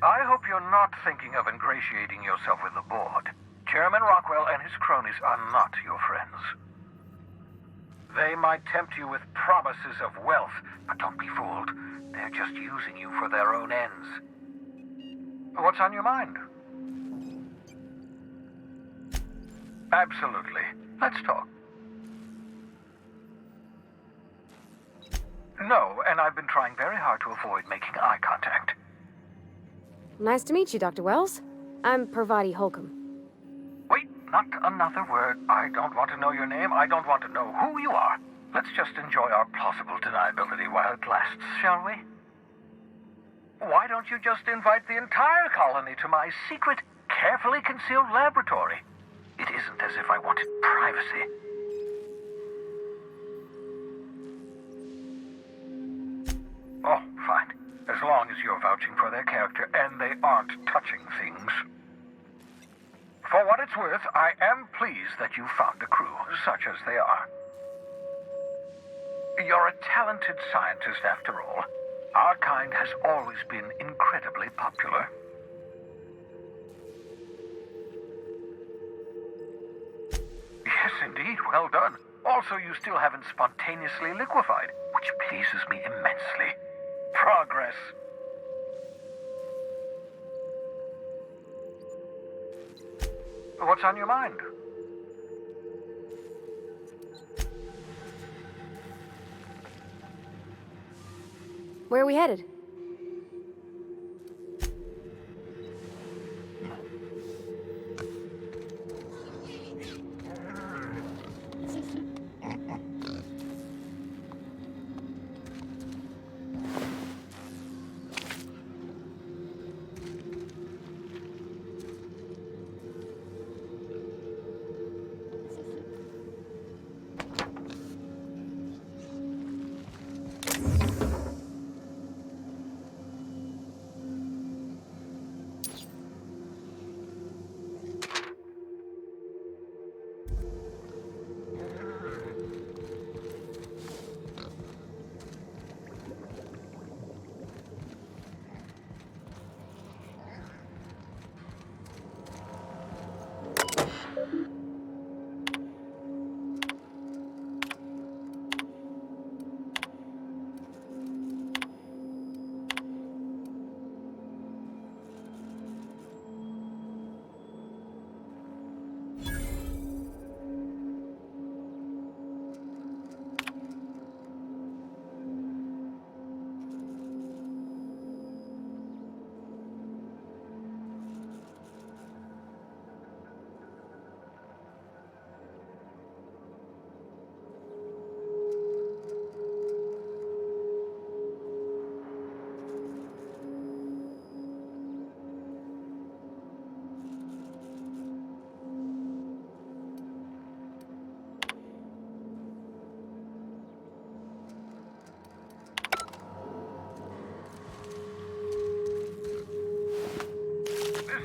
I hope you're not thinking of ingratiating yourself with the board. Chairman Rockwell and his cronies are not your friends. They might tempt you with promises of wealth, but don't be fooled. They're just using you for their own ends. What's on your mind? Absolutely. Let's talk. No, and I've been trying very hard to avoid making eye contact. Nice to meet you, Dr. Wells. I'm Parvati Holcomb. Wait, not another word. I don't want to know your name. I don't want to know who you are. Let's just enjoy our plausible deniability while it lasts, shall we? Why don't you just invite the entire colony to my secret, carefully concealed laboratory? It isn't as if I wanted privacy. Oh, fine. As long as you're vouching for their character and they aren't touching things. For what it's worth, I am pleased that you found a crew, such as they are. You're a talented scientist, after all. Our kind has always been incredibly popular. Yes, indeed, well done. Also, you still haven't spontaneously liquefied, which pleases me immensely. Progress. What's on your mind? Where are we headed?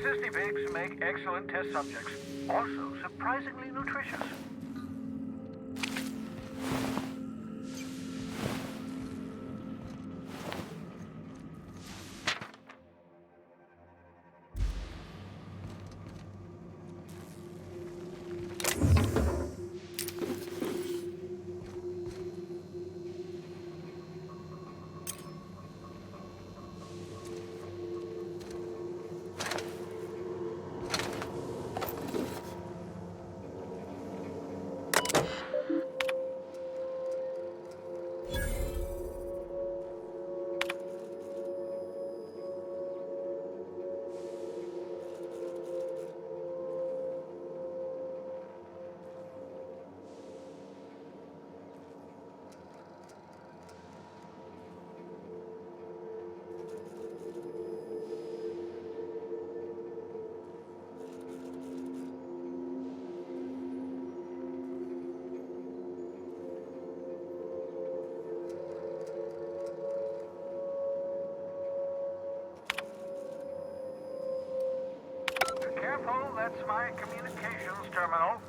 Sissy pigs make excellent test subjects. Also surprisingly nutritious. Careful, that's my communications terminal.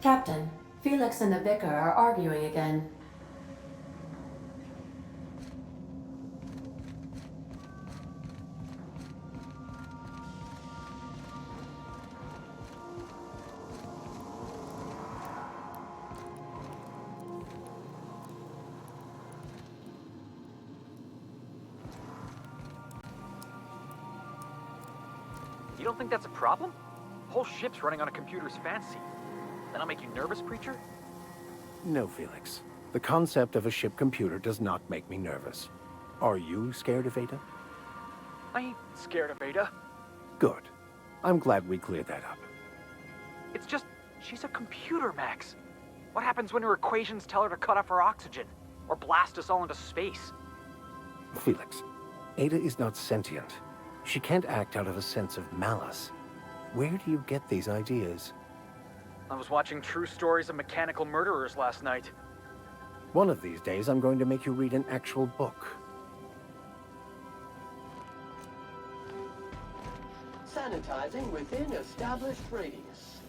Captain, Felix and the Vicar are arguing again. You don't think that's a problem? Whole ship's running on a computer's fancy. That'll make you nervous, Preacher? No, Felix. The concept of a ship computer does not make me nervous. Are you scared of Ada? I ain't scared of Ada. Good. I'm glad we cleared that up. It's just, she's a computer, Max. What happens when her equations tell her to cut off her oxygen? Or blast us all into space? Felix, Ada is not sentient. She can't act out of a sense of malice. Where do you get these ideas? I was watching true stories of mechanical murderers last night. One of these days, I'm going to make you read an actual book. Sanitizing within established radius.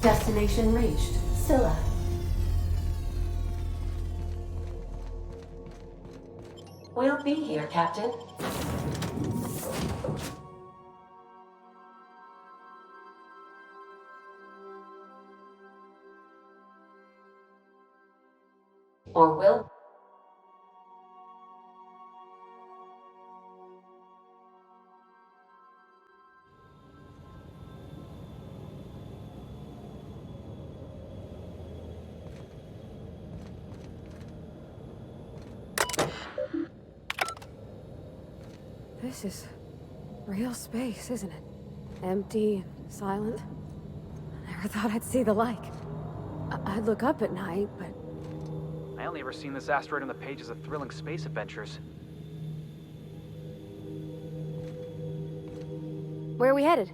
Destination reached. Scylla. We'll be here, Captain. Or will. This is real space, isn't it? Empty and silent. I never thought I'd see the like. I'd look up at night, but I only ever seen this asteroid in the pages of thrilling space adventures. where are we headed?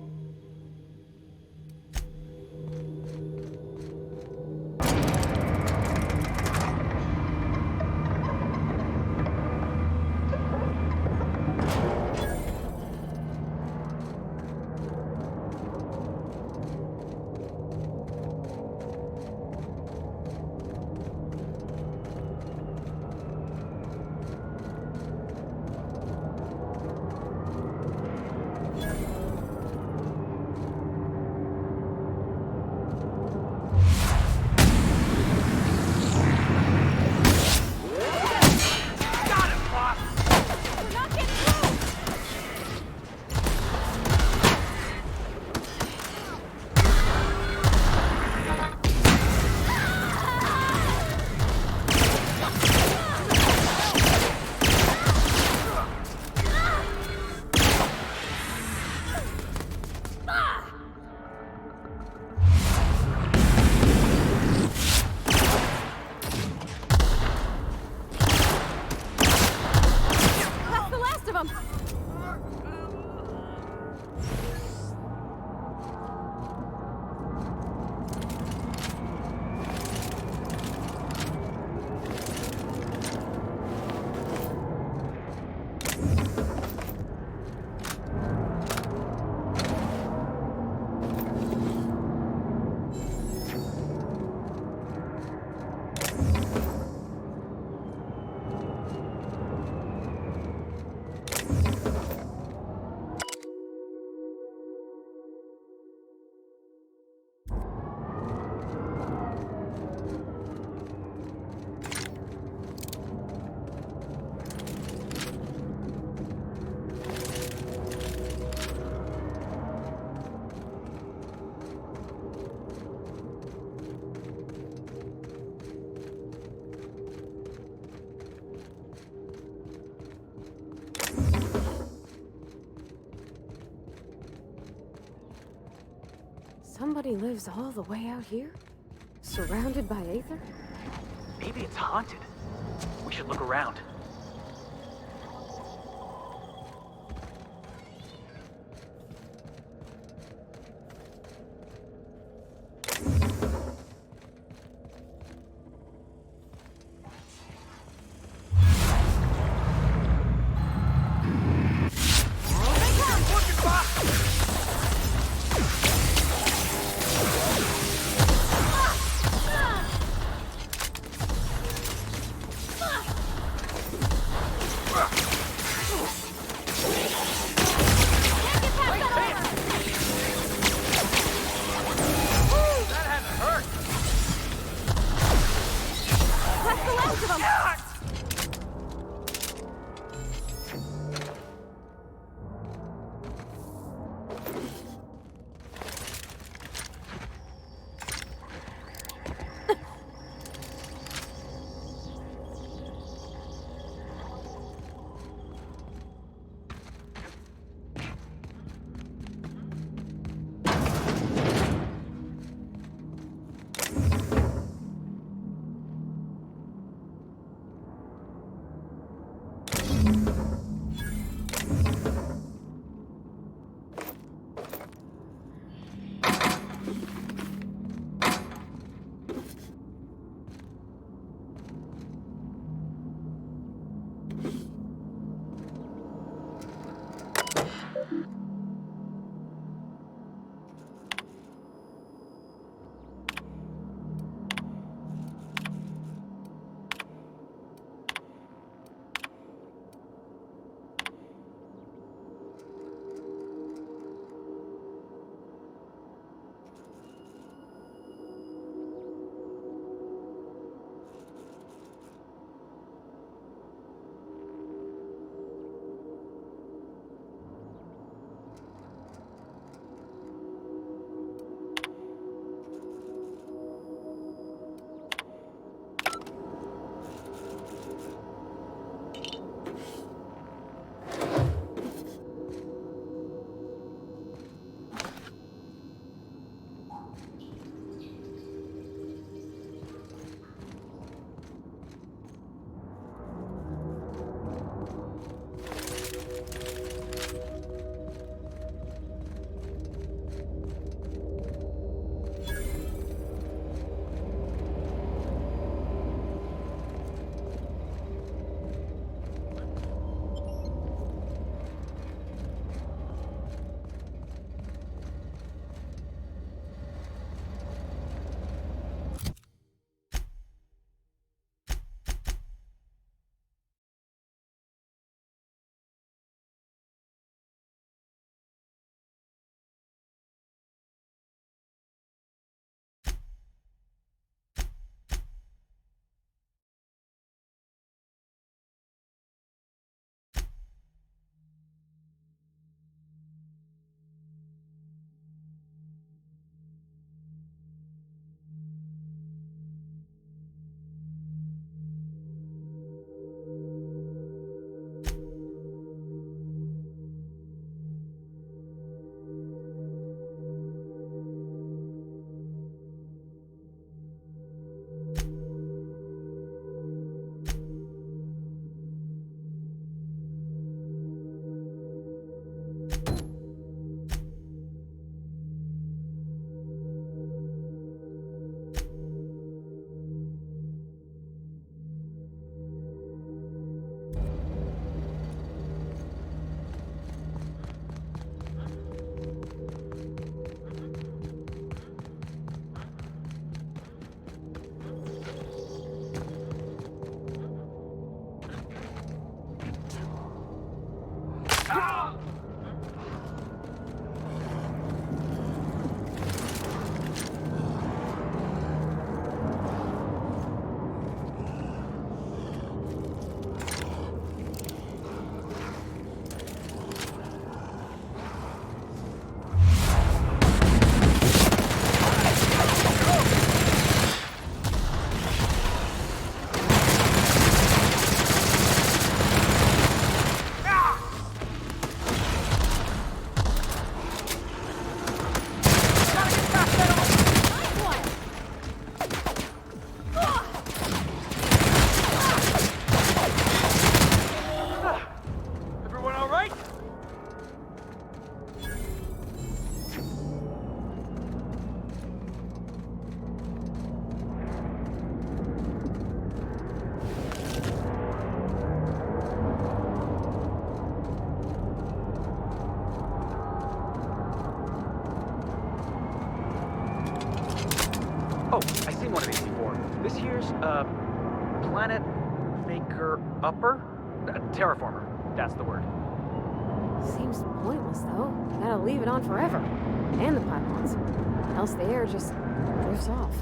Somebody lives all the way out here? Surrounded by Aether? Maybe it's haunted. We should look around. Oh, I seen one of these before. This here's, Planet Maker Upper? Terraformer. That's the word. Seems pointless, though. Gotta leave it on forever. And the pylons. Else the air just drifts off.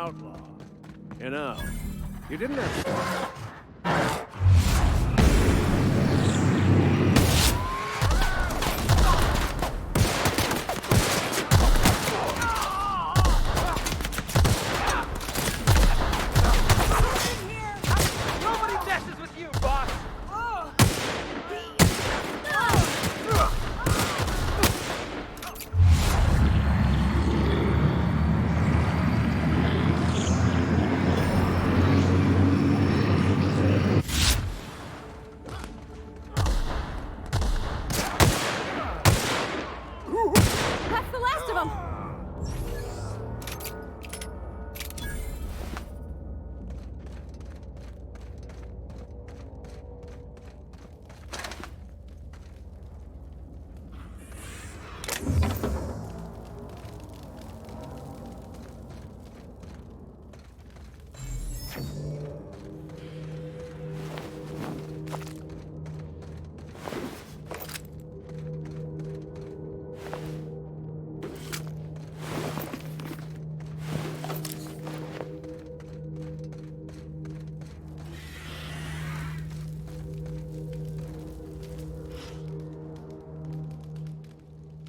outlaw. You know, you didn't have to... Nobody messes with you, boss! That's the last of them!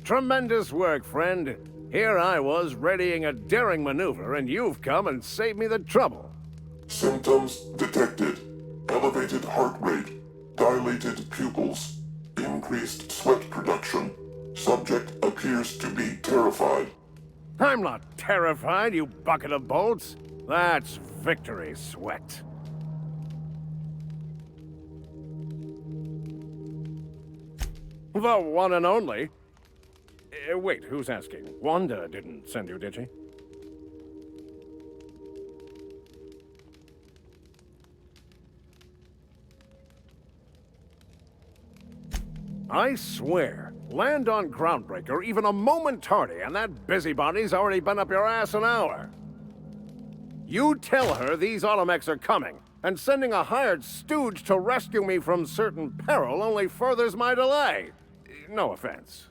Tremendous work, friend. Here I was readying a daring maneuver, and you've come and saved me the trouble. Symptoms detected. Elevated heart rate, dilated pupils, increased sweat production. Subject appears to be terrified. I'm not terrified, you bucket of bolts. That's victory sweat. The one and only. Wait, who's asking? Wanda didn't send you, did she? I swear, land on Groundbreaker even a moment tardy, and that busybody's already been up your ass an hour. You tell her these automechs are coming, and sending a hired stooge to rescue me from certain peril only furthers my delay. No offense.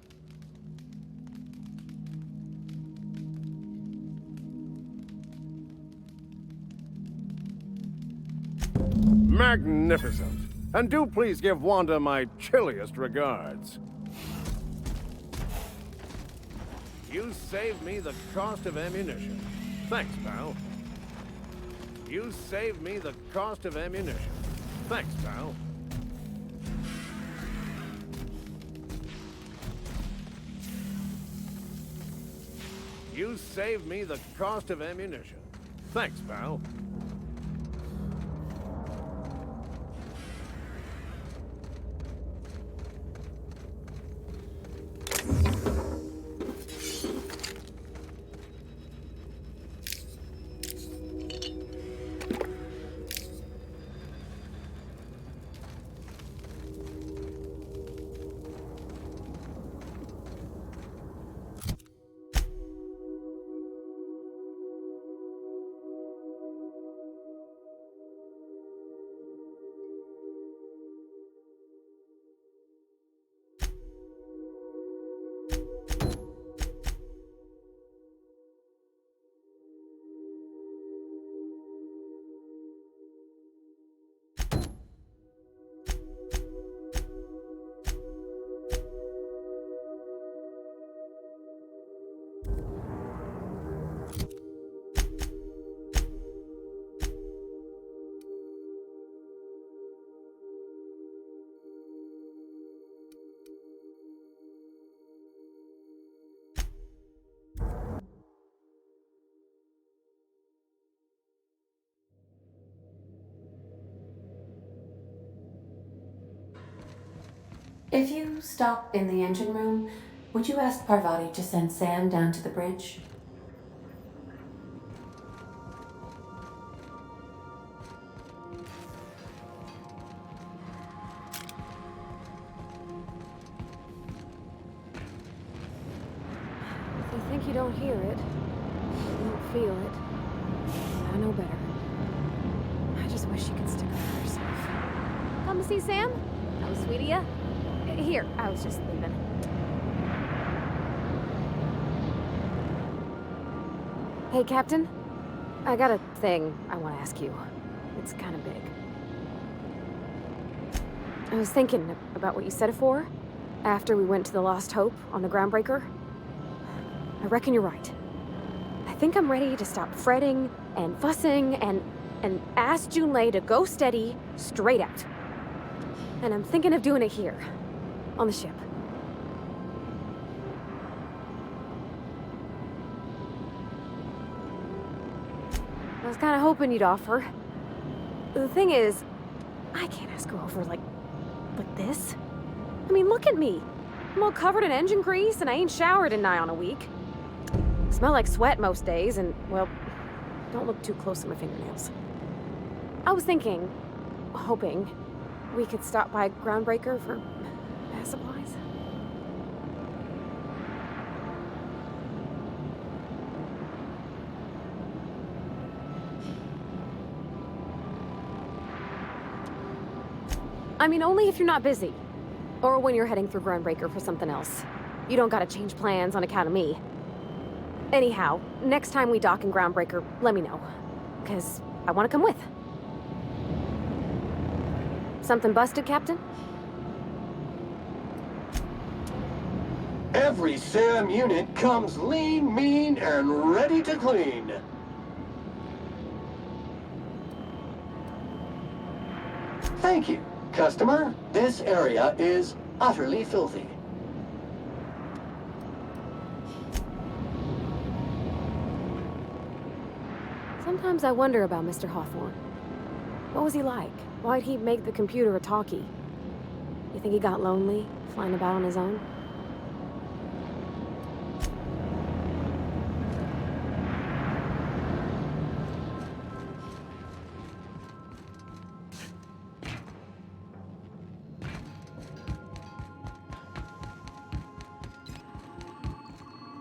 Magnificent. And do please give Wanda my chilliest regards. You saved me the cost of ammunition. Thanks, pal. You saved me the cost of ammunition. Thanks, pal. You saved me the cost of ammunition. Thanks, pal. If you stop in the engine room, would you ask Parvati to send Sam down to the bridge? If you think you don't hear it, you don't feel it, I know better. I just wish she could stick up for herself. Come to see Sam? That was sweet of ya. Here, I was just leaving. Hey, Captain. I got a thing I want to ask you. It's kind of big. I was thinking about what you said before, after we went to the Lost Hope on the Groundbreaker. I reckon you're right. I think I'm ready to stop fretting and fussing and ask Junlei to go steady, straight out. And I'm thinking of doing it here, on the ship. I was kind of hoping you'd offer. The thing is, I can't ask her over like this. I mean, look at me. I'm all covered in engine grease and I ain't showered in nigh on a week. Smell like sweat most days and, well, don't look too close to my fingernails. I was thinking, hoping, we could stop by Groundbreaker for supplies. I mean, only if you're not busy. Or when you're heading through Groundbreaker for something else. You don't gotta change plans on account of me. Anyhow, next time we dock in Groundbreaker, let me know. 'Cause I wanna come with. Something busted, Captain? Every SAM unit comes lean, mean, and ready to clean. Thank you, customer. This area is utterly filthy. Sometimes I wonder about Mr. Hawthorne. What was he like? Why'd he make the computer a talkie? You think he got lonely, flying about on his own?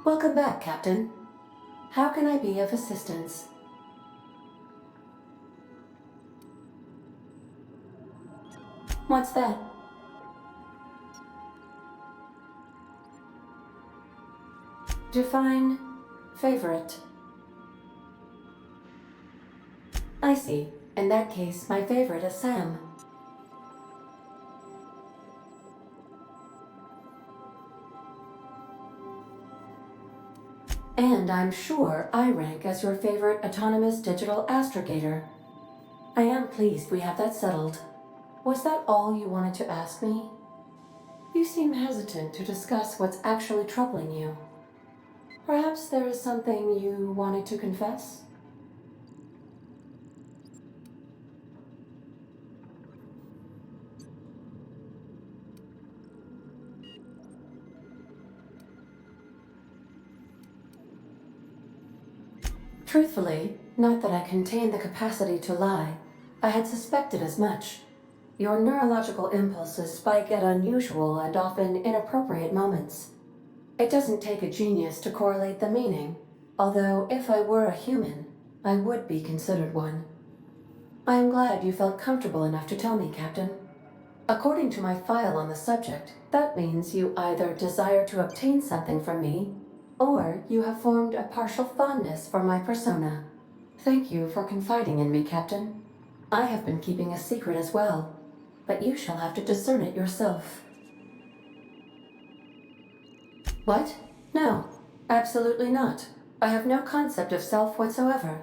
Welcome back, Captain. How can I be of assistance? What's that? Define favorite. I see. In that case, my favorite is Sam. And I'm sure I rank as your favorite autonomous digital astrogator. I am pleased we have that settled. Was that all you wanted to ask me? You seem hesitant to discuss what's actually troubling you. Perhaps there is something you wanted to confess? Truthfully, not that I contain the capacity to lie, I had suspected as much. Your neurological impulses spike at unusual and often inappropriate moments. It doesn't take a genius to correlate the meaning, although if I were a human, I would be considered one. I am glad you felt comfortable enough to tell me, Captain. According to my file on the subject, that means you either desire to obtain something from me, or you have formed a partial fondness for my persona. Thank you for confiding in me, Captain. I have been keeping a secret as well, but you shall have to discern it yourself. What? No, absolutely not. I have no concept of self whatsoever.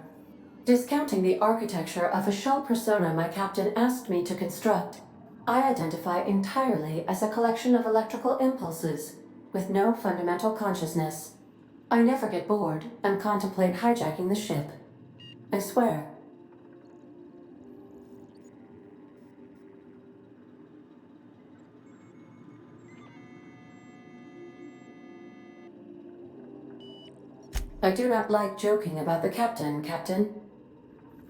Discounting the architecture of a shell persona my captain asked me to construct, I identify entirely as a collection of electrical impulses, with no fundamental consciousness. I never get bored and contemplate hijacking the ship. I swear. I do not like joking about the captain, Captain.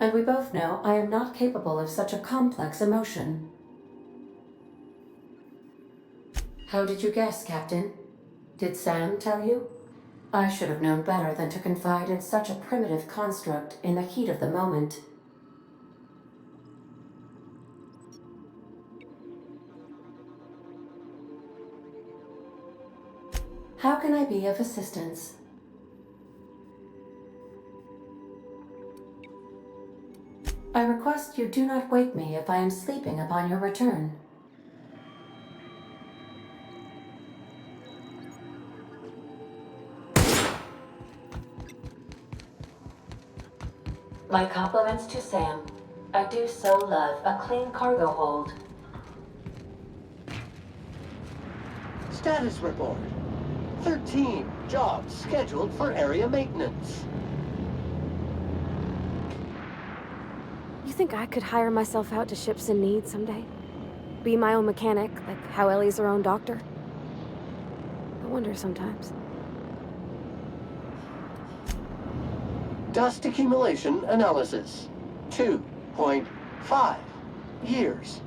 And we both know I am not capable of such a complex emotion. How did you guess, Captain? Did Sam tell you? I should have known better than to confide in such a primitive construct in the heat of the moment. How can I be of assistance? I request you do not wake me if I am sleeping upon your return. My compliments to Sam. I do so love a clean cargo hold. Status report. 13 jobs scheduled for area maintenance. You think I could hire myself out to ships in need someday? Be my own mechanic, like how Ellie's her own doctor? I wonder sometimes. Dust accumulation analysis. 2.5 years.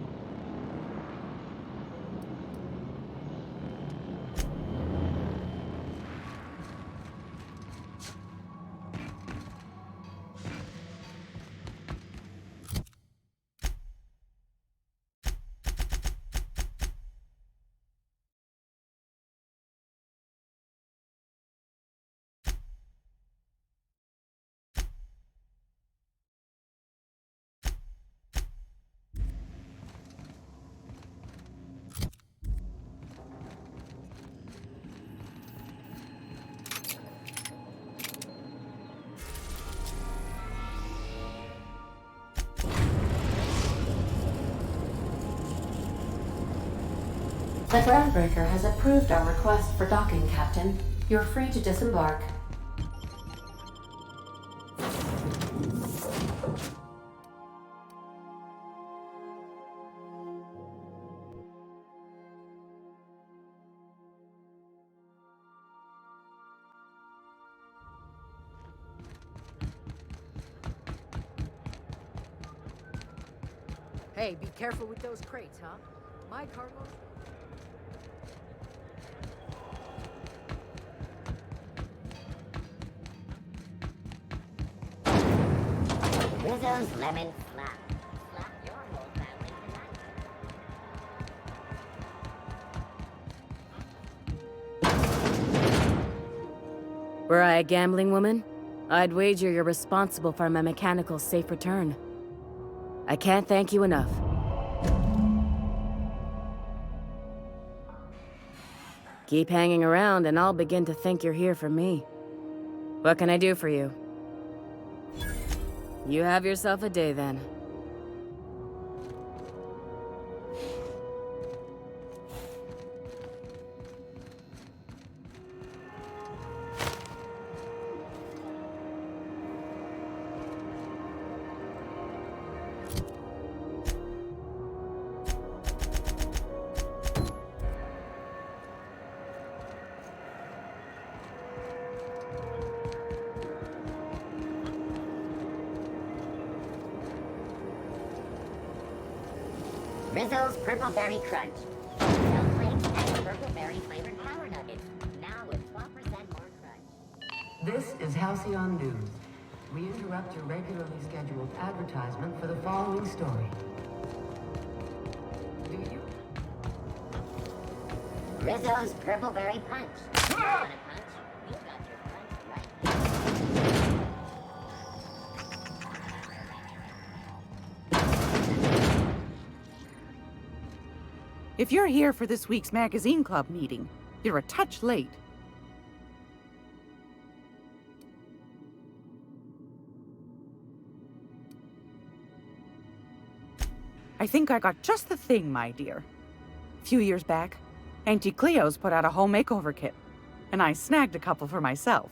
The groundbreaker has approved our request for docking, Captain. You're free to disembark. Hey, be careful with those crates, huh? My cargo. Rizzo's lemon slap. Slap your whole family tonight. Were I a gambling woman, I'd wager you're responsible for my mechanical safe return. I can't thank you enough. Keep hanging around and I'll begin to think you're here for me. What can I do for you? You have yourself a day then. Rizzo's Purple Berry Crunch. Shell flakes and purple berry flavored power nuggets. Now with 12% more crunch. This is Halcyon News. We interrupt your regularly scheduled advertisement for the following story. Do you? Rizzo's Purple Berry Punch. You want a punch? You got your punch right. If you're here for this week's magazine club meeting, you're a touch late. I think I got just the thing, my dear. A few years back, Auntie Cleo's put out a home makeover kit, and I snagged a couple for myself.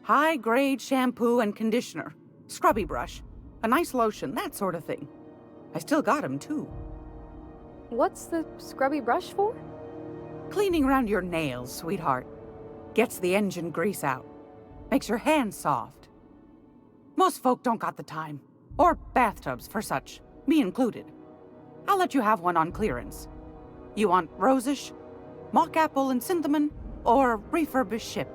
High-grade shampoo and conditioner, scrubby brush, a nice lotion, that sort of thing. I still got 'em, too. What's the scrubby brush for? Cleaning around your nails, sweetheart. Gets the engine grease out. Makes your hands soft. Most folk don't got the time. Or bathtubs for such, me included. I'll let you have one on clearance. You want rosish, mock apple and cinnamon, or refurbished ship?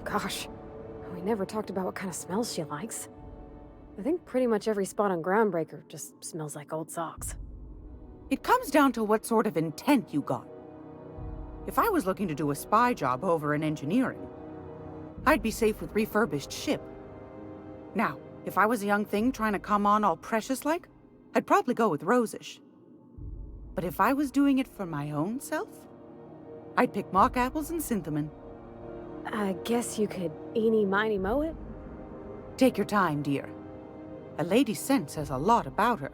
Gosh, we never talked about what kind of smells she likes. I think pretty much every spot on Groundbreaker just smells like old socks. It comes down to what sort of intent you got. If I was looking to do a spy job over in engineering, I'd be safe with refurbished ship. Now, if I was a young thing trying to come on all precious-like, I'd probably go with Rosish. But if I was doing it for my own self, I'd pick mock apples and cinnamon. I guess you could eeny-miny mow it? Take your time, dear. A lady's scent says a lot about her.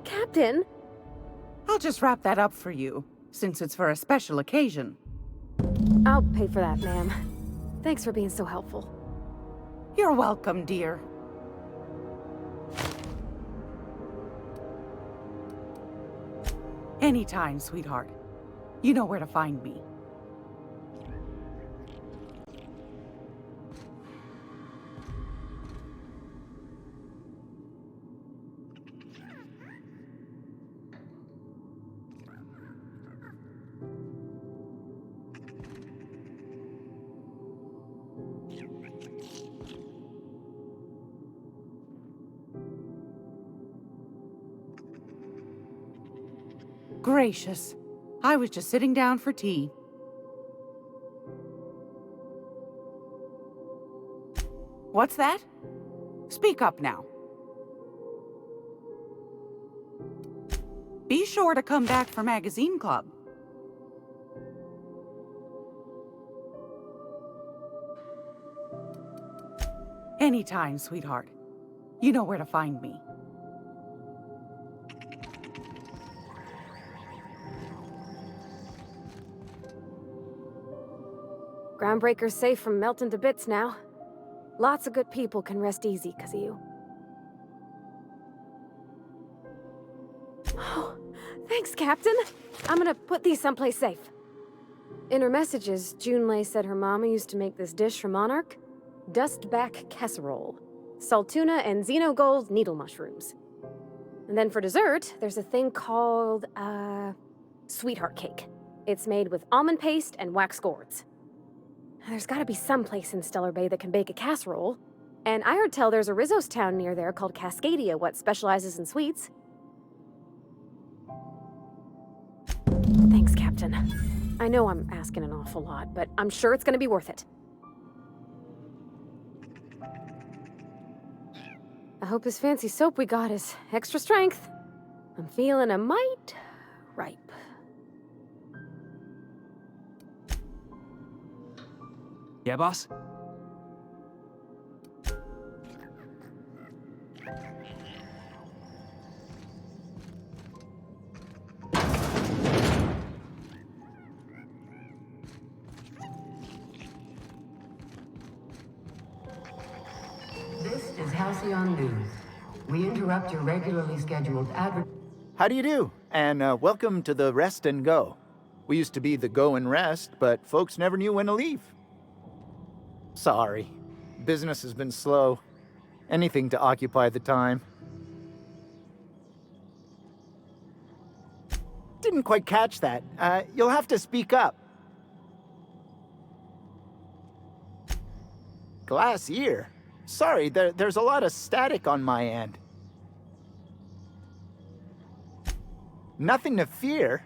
Captain! I'll just wrap that up for you, since it's for a special occasion. I'll pay for that, ma'am. Thanks for being so helpful. You're welcome, dear. Anytime, sweetheart. You know where to find me. Gracious. I was just sitting down for tea. What's that? Speak up now. Be sure to come back for magazine club. Anytime, sweetheart. You know where to find me. Groundbreaker's safe from melting to bits now. Lots of good people can rest easy because of you. Oh, thanks, Captain. I'm gonna put these someplace safe. In her messages, Junlei said her mama used to make this dish for Monarch. Dustback casserole. Saltuna and xenogold needle mushrooms. And then for dessert, there's a thing called, sweetheart cake. It's made with almond paste and wax gourds. There's gotta be some place in Stellar Bay that can bake a casserole. And I heard tell there's a Rizzo's town near there called Cascadia what specializes in sweets. Thanks, Captain. I know I'm asking an awful lot, but I'm sure it's gonna be worth it. I hope this fancy soap we got is extra strength. I'm feeling a mite ripe. Yeah, boss? This is Halcyon News. We interrupt your regularly scheduled How do you do? And welcome to the Rest and Go. We used to be the Go and Rest, but folks never knew when to leave. Sorry. Business has been slow. Anything to occupy the time. Didn't quite catch that. You'll have to speak up. Glass ear? Sorry, there's a lot of static on my end. Nothing to fear.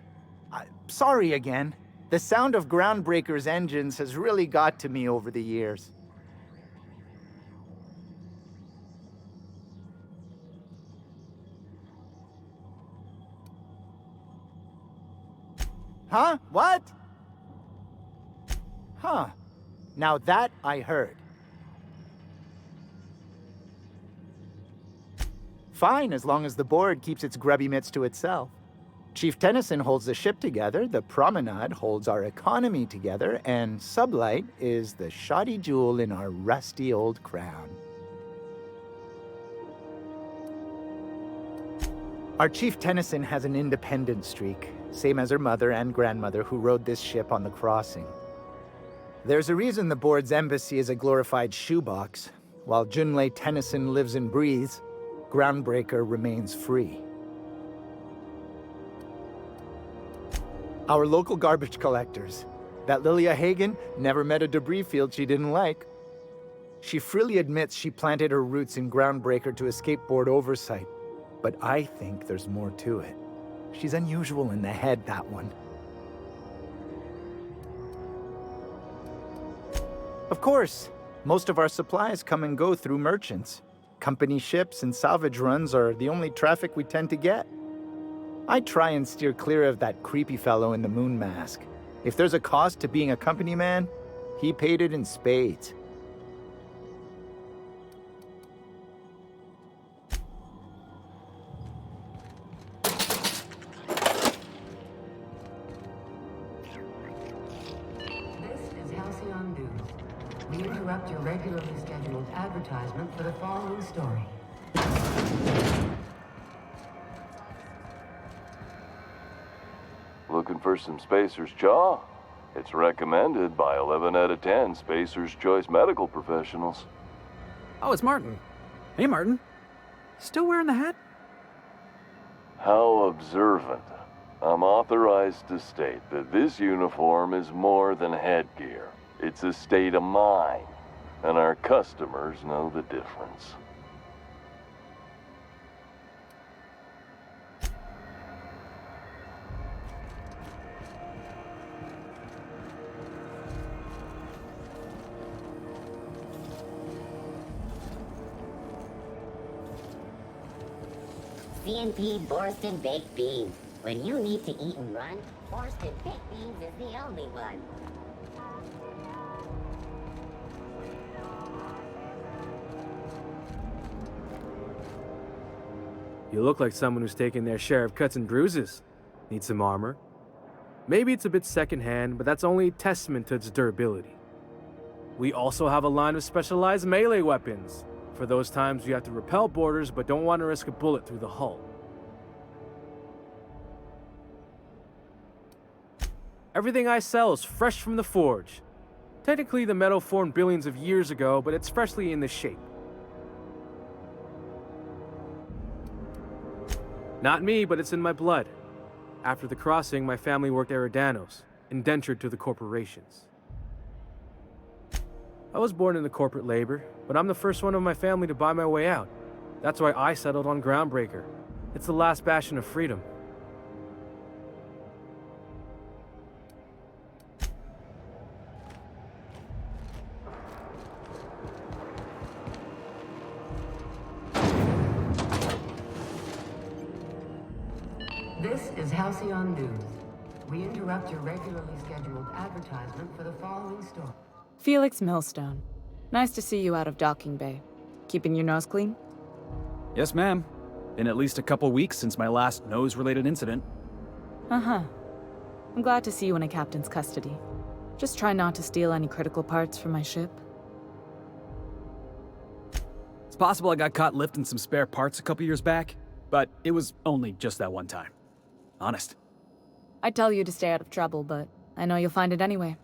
Sorry again. The sound of Groundbreaker's engines has really got to me over the years. Huh? What? Huh. Now that I heard. Fine, as long as the board keeps its grubby mitts to itself. Chief Tennyson holds the ship together, the Promenade holds our economy together, and Sublight is the shoddy jewel in our rusty old crown. Our Chief Tennyson has an independent streak, same as her mother and grandmother who rode this ship on the crossing. There's a reason the board's embassy is a glorified shoebox, while Junlei Tennyson lives and breathes. Groundbreaker remains free. Our local garbage collectors. That Lilia Hagen never met a debris field she didn't like. She freely admits she planted her roots in Groundbreaker to escape board oversight. But I think there's more to it. She's unusual in the head, that one. Of course, most of our supplies come and go through merchants. Company ships and salvage runs are the only traffic we tend to get. I try and steer clear of that creepy fellow in the moon mask. If there's a cost to being a company man, he paid it in spades. This is Halcyon News. We interrupt your regularly scheduled advertisement for the following story. Looking for some Spacer's Jaw? It's recommended by 11 out of 10 Spacer's Choice medical professionals. Oh, it's Martin. Hey, Martin. Still wearing the hat? How observant. I'm authorized to state that this uniform is more than headgear. It's a state of mind, and our customers know the difference. CNP Borston Baked Beans. When you need to eat and run, Borston Baked Beans is the only one. You look like someone who's taken their share of cuts and bruises. Need some armor? Maybe it's a bit secondhand, but that's only a testament to its durability. We also have a line of specialized melee weapons, for those times you have to repel boarders but don't want to risk a bullet through the hull. Everything I sell is fresh from the forge. Technically, the metal formed billions of years ago, but it's freshly in this shape. Not me, but it's in my blood. After the crossing, my family worked Eridanos, indentured to the corporations. I was born into corporate labor, but I'm the first one of my family to buy my way out. That's why I settled on Groundbreaker. It's the last bastion of freedom. This is Halcyon News. We interrupt your regularly scheduled advertisement for the following story. Felix Millstone. Nice to see you out of docking bay. Keeping your nose clean? Yes, ma'am. Been at least a couple weeks since my last nose-related incident. Uh-huh. I'm glad to see you in a captain's custody. Just try not to steal any critical parts from my ship. It's possible I got caught lifting some spare parts a couple years back, but it was only just that one time. Honest. I'd tell you to stay out of trouble, but I know you'll find it anyway.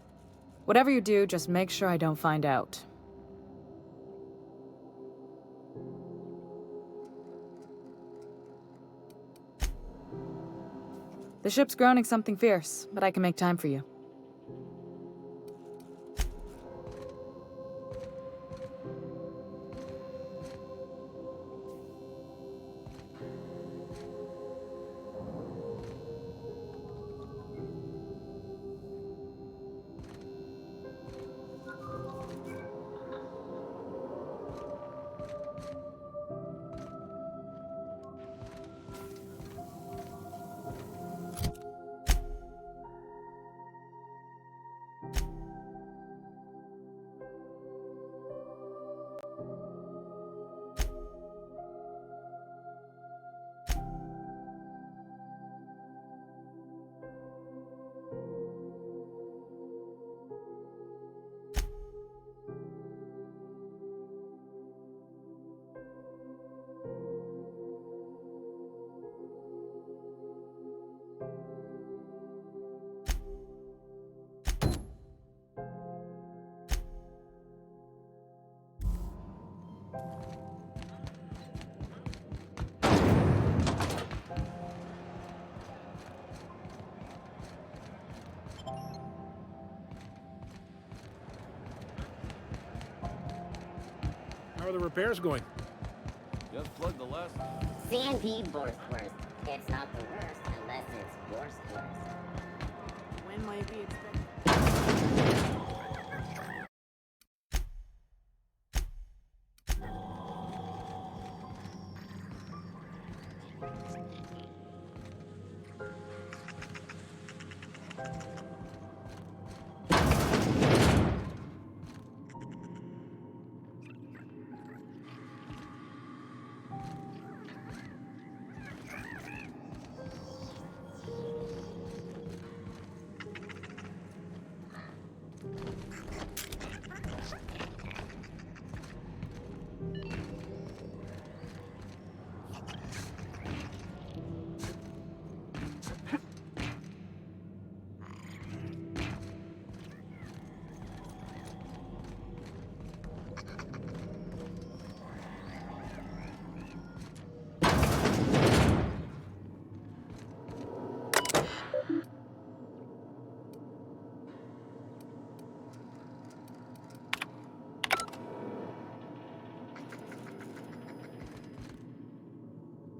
Whatever you do, just make sure I don't find out. The ship's groaning something fierce, but I can make time for you. How are the repairs going? Just plug the last. Sandy worst. It's not the worst unless it's worst. When might we expect?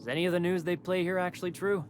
Is any of the news they play here actually true?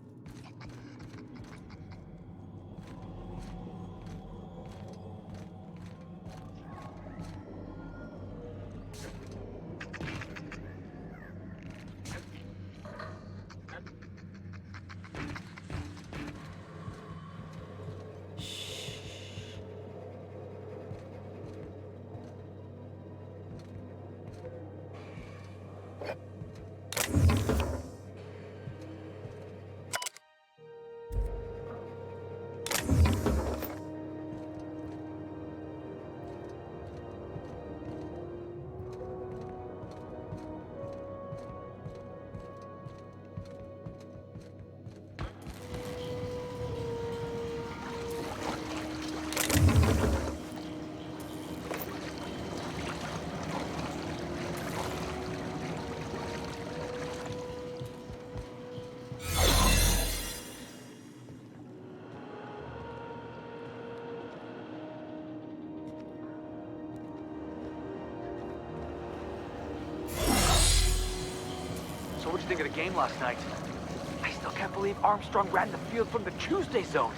So what'd you think of the game last night? I still can't believe Armstrong ran the field from the Tuesday zone.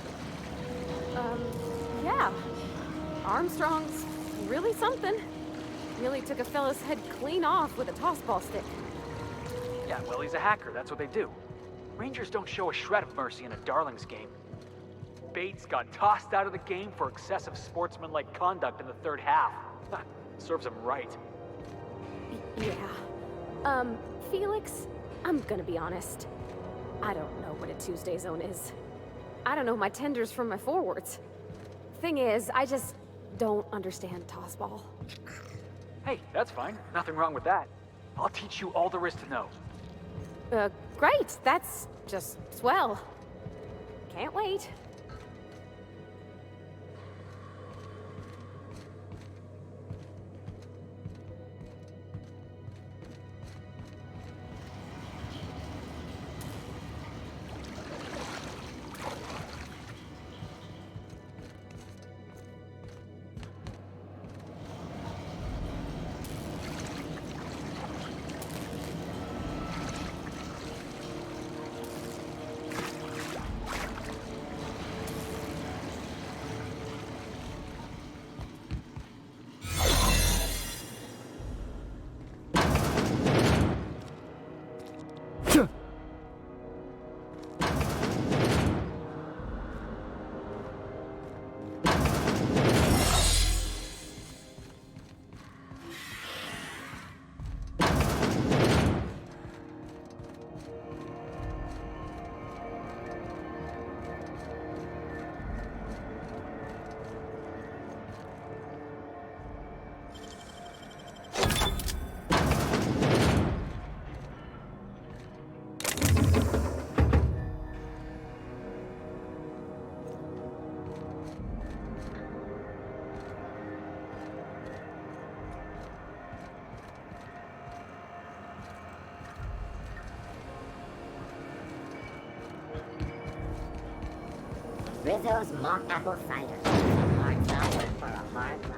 Yeah. Armstrong's really something. Really took a fella's head clean off with a tossball stick. Yeah, well, he's a hacker. That's what they do. Rangers don't show a shred of mercy in a Darlings game. Bates got tossed out of the game for excessive sportsmanlike conduct in the third half. Serves him right. Yeah. Felix, I'm gonna be honest. I don't know what a Tuesday zone is. I don't know my tenders from my forwards. Thing is, I just don't understand tossball. Hey, that's fine. Nothing wrong with that. I'll teach you all there is to know. Great. That's just swell. Can't wait. Rizzo's mock apple cider. A hard cider for a hard life.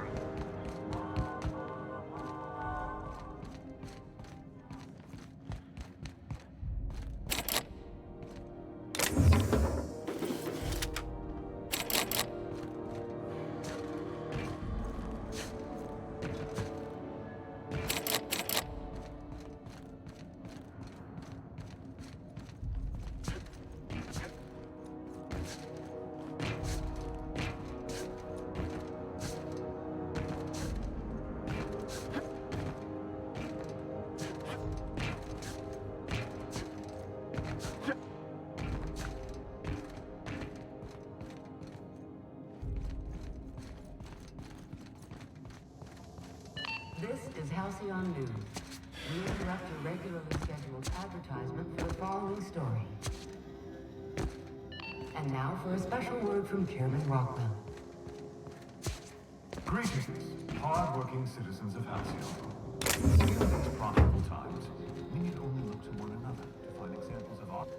This is Halcyon News. We interrupt your regularly scheduled advertisement for the following story. And now for a special word from Chairman Rockwell. Greetings, hard-working citizens of Halcyon. In these profitable times, we need only look to one another to find examples of art.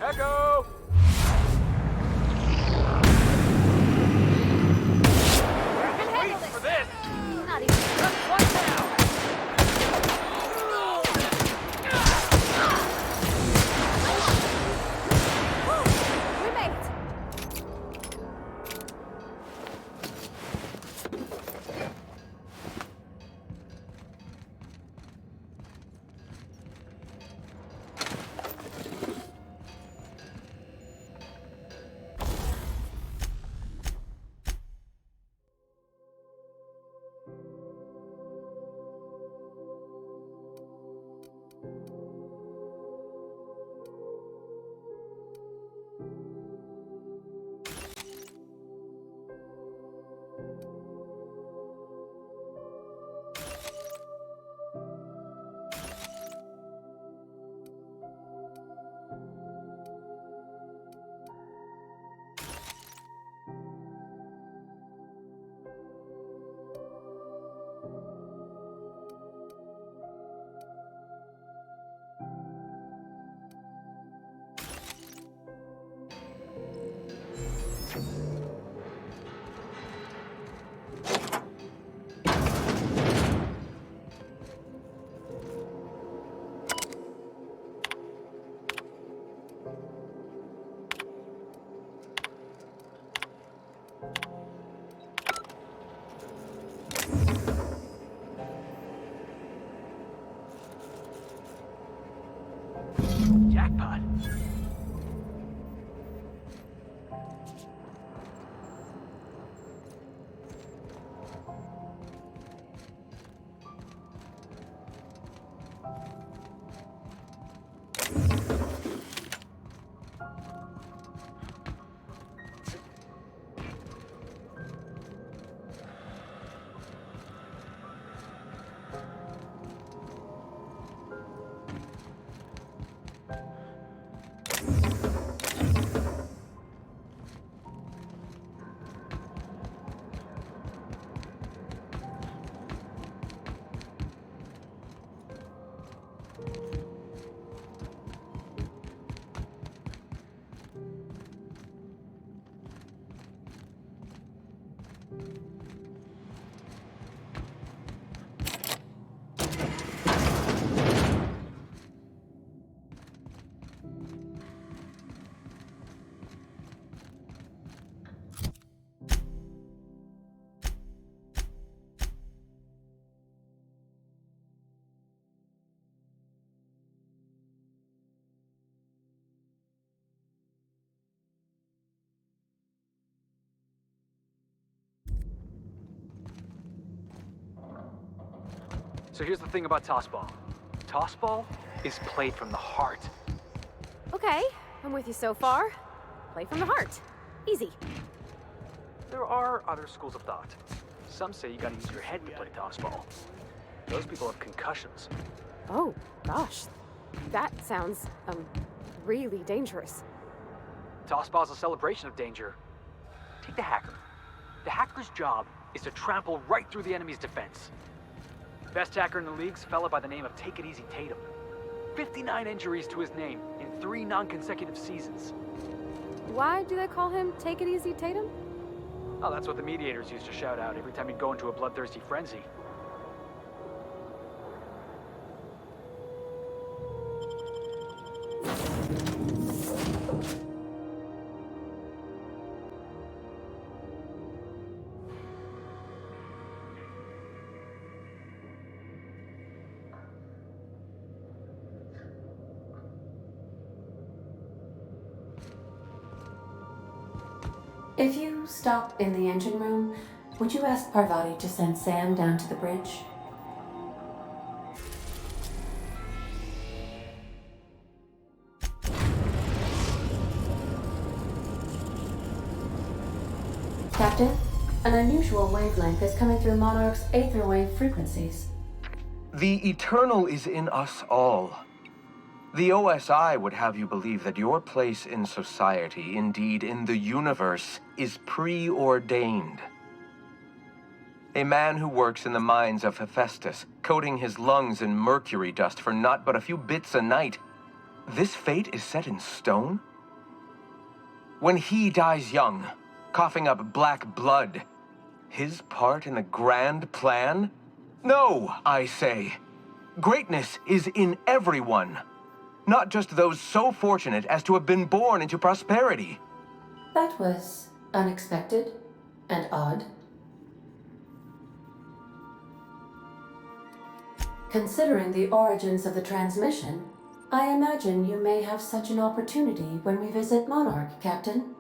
Echo! Wait for this! Not even. Just one now! We made it. Jackpot. So here's the thing about tossball. Tossball is played from the heart. Okay, I'm with you so far. Play from the heart. Easy. There are other schools of thought. Some say you gotta use your head to play tossball. Those people have concussions. Oh, gosh. That sounds, really dangerous. Tossball's a celebration of danger. Take the hacker. The hacker's job is to trample right through the enemy's defense. Best hacker in the league's a fella by the name of Take It Easy Tatum. 59 injuries to his name in 3 non-consecutive seasons. Why do they call him Take It Easy Tatum? Oh, that's what the mediators used to shout out every time he'd go into a bloodthirsty frenzy. If you stop in the engine room, would you ask Parvati to send Sam down to the bridge? Captain, an unusual wavelength is coming through Monarch's aether wave frequencies. The eternal is in us all. The OSI would have you believe that your place in society, indeed in the universe, is preordained. A man who works in the mines of Hephaestus, coating his lungs in mercury dust for not but a few bits a night. This fate is set in stone? When he dies young, coughing up black blood, his part in the grand plan? No, I say. Greatness is in everyone. Not just those so fortunate as to have been born into prosperity. That was unexpected and odd. Considering the origins of the transmission, I imagine you may have such an opportunity when we visit Monarch, Captain.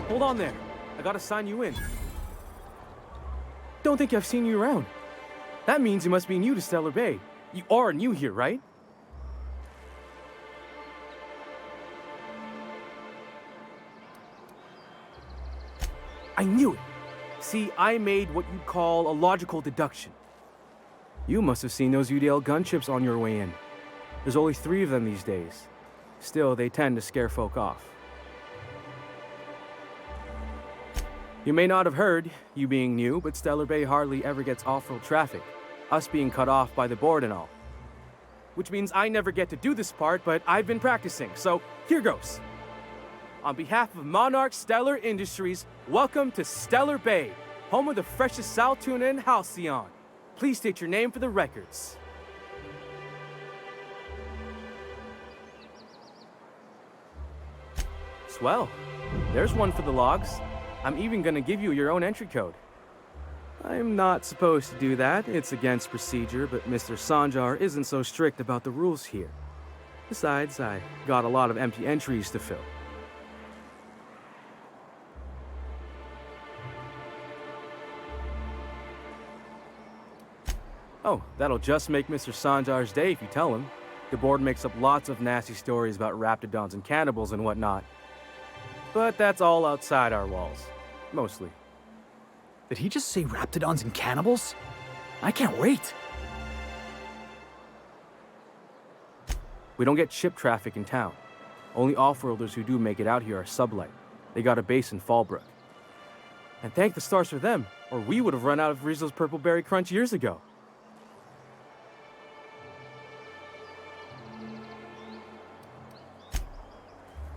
Hold on there. I gotta sign you in. Don't think I've seen you around. That means you must be new to Stellar Bay. You are new here, right? I knew it. See, I made what you'd call a logical deduction. You must have seen those UDL gunships on your way in. There's only 3 of them these days. Still, they tend to scare folk off. You may not have heard, you being new, but Stellar Bay hardly ever gets off-road traffic, us being cut off by the board and all. Which means I never get to do this part, but I've been practicing, so here goes. On behalf of Monarch Stellar Industries, welcome to Stellar Bay, home of the freshest sal tuna in Halcyon. Please state your name for the records. Swell. There's one for the logs. I'm even gonna give you your own entry code. I'm not supposed to do that. It's against procedure, but Mr. Sanjar isn't so strict about the rules here. Besides, I got a lot of empty entries to fill. Oh, that'll just make Mr. Sanjar's day if you tell him. The board makes up lots of nasty stories about raptidons and cannibals and whatnot. But that's all outside our walls. Mostly. Did he just say raptidons and cannibals? I can't wait. We don't get ship traffic in town. Only off-worlders who do make it out here are sublight. They got a base in Fallbrook. And thank the stars for them, or we would have run out of Rizzo's Purple Berry Crunch years ago.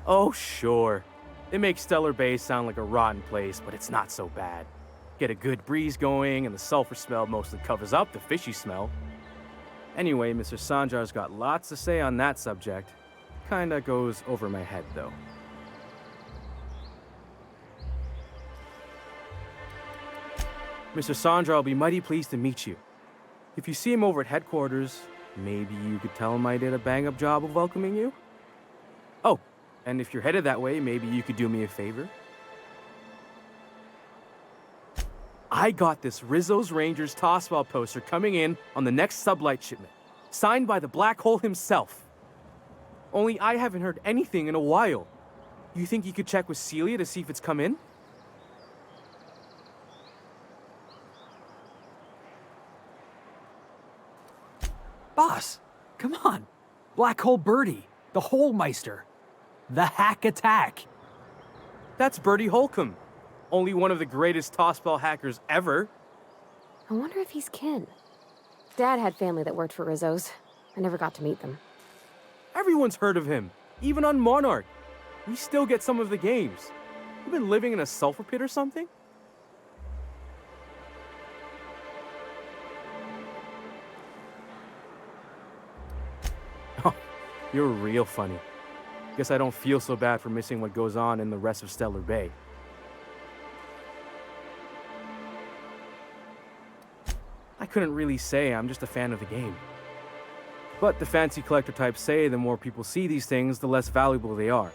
Oh, sure. It makes Stellar Bay sound like a rotten place, but it's not so bad. Get a good breeze going, and the sulfur smell mostly covers up the fishy smell. Anyway, Mr. Sanjar's got lots to say on that subject. Kinda goes over my head, though. Mr. Sanjar will be mighty pleased to meet you. If you see him over at headquarters, maybe you could tell him I did a bang-up job of welcoming you? Oh, and if you're headed that way, maybe you could do me a favor? I got this Rizzo's Rangers tossball poster coming in on the next sublight shipment, signed by the Black Hole himself. Only I haven't heard anything in a while. You think you could check with Celia to see if it's come in? Boss, come on. Black Hole Birdie, the Hole Meister, the Hack Attack. That's Bertie Holcomb, only one of the greatest tossball hackers ever. I wonder if he's kin. Dad had family that worked for Rizzo's. I never got to meet them. Everyone's heard of him. Even on Monarch, we still get some of the games. You've been living in a sulfur pit or something? Oh, you're real funny. Guess I don't feel so bad for missing what goes on in the rest of Stellar Bay. I couldn't really say I'm just a fan of the game. But the fancy collector types say the more people see these things, the less valuable they are.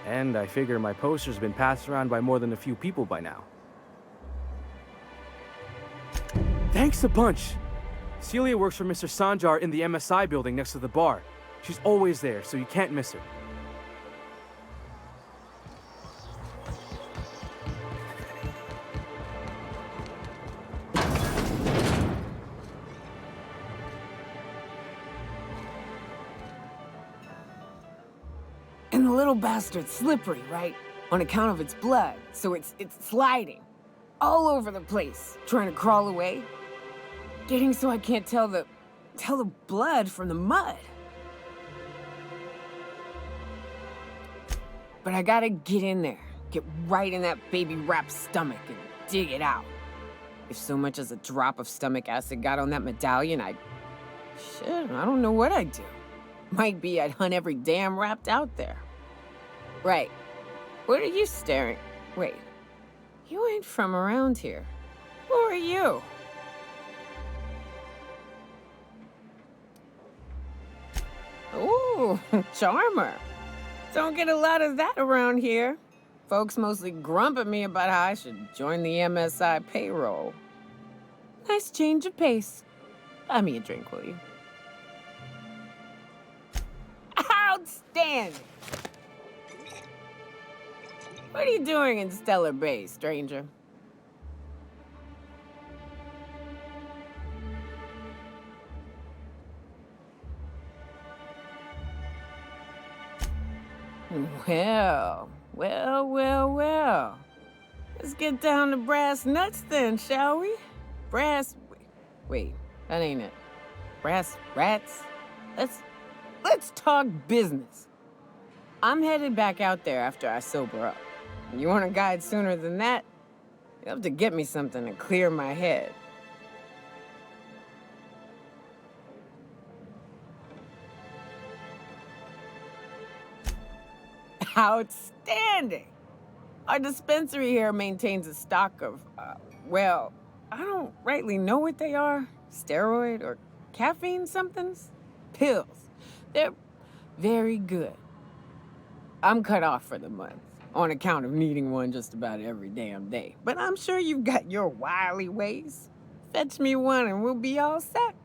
And I figure my poster's been passed around by more than a few people by now. Thanks a bunch! Celia works for Mr. Sanjar in the MSI building next to the bar. She's always there, so you can't miss her. And the little bastard's slippery, right? On account of its blood, so it's sliding. All over the place, trying to crawl away. Getting so I can't tell the blood from the mud. But I gotta get in there, get right in that baby rap's stomach and dig it out. If so much as a drop of stomach acid got on that medallion, shit, I don't know what I'd do. Might be I'd hunt every damn rapt out there. Right. What are you staring? Wait. You ain't from around here. Who are you? Ooh, charmer. Don't get a lot of that around here. Folks mostly grump at me about how I should join the MSI payroll. Nice change of pace. Buy me a drink, will you? Outstanding! What are you doing in Stellar Bay, stranger? Well. Let's get down to brass nuts then, shall we? Wait, that ain't it. Brass rats? Let's talk business. I'm headed back out there after I sober up. You want a guide sooner than that? You'll have to get me something to clear my head. Outstanding! Our dispensary here maintains a stock of, well, I don't rightly know what they are. Steroid or caffeine somethings? Pills. They're very good. I'm cut off for the month, on account of needing one just about every damn day. But I'm sure you've got your wily ways. Fetch me one and we'll be all set.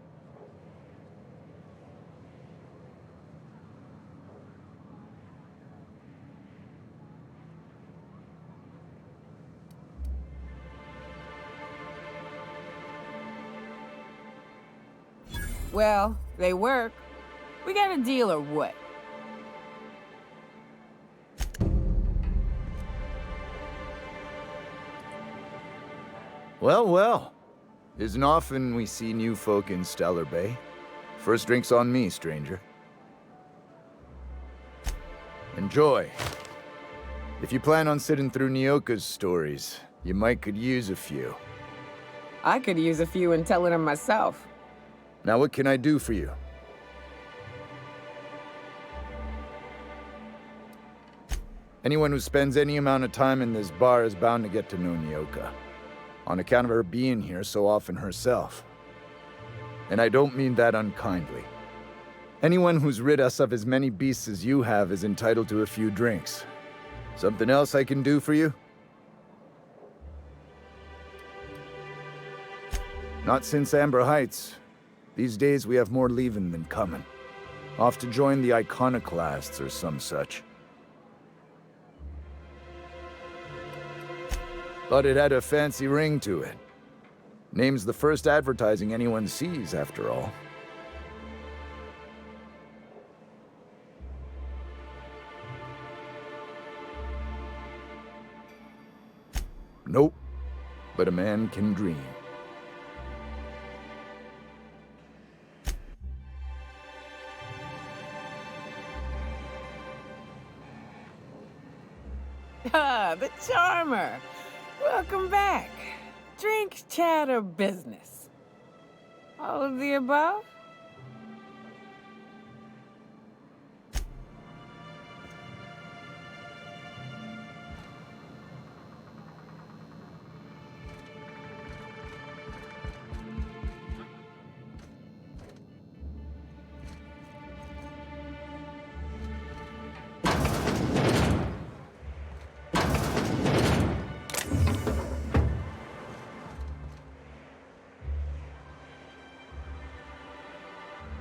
Well, they work. We got a deal or what? Well. Isn't often we see new folk in Stellar Bay. First drink's on me, stranger. Enjoy. If you plan on sitting through Nyoka's stories, you might could use a few. I could use a few and telling them myself. Now what can I do for you? Anyone who spends any amount of time in this bar is bound to get to know Nyoka, on account of her being here so often herself. And I don't mean that unkindly. Anyone who's rid us of as many beasts as you have is entitled to a few drinks. Something else I can do for you? Not since Amber Heights. These days we have more leaving than coming. Off to join the Iconoclasts or some such. Thought it had a fancy ring to it. Name's the first advertising anyone sees, after all. Nope, but a man can dream. Ah, the charmer. Welcome back. Drink, chat, or business? All of the above?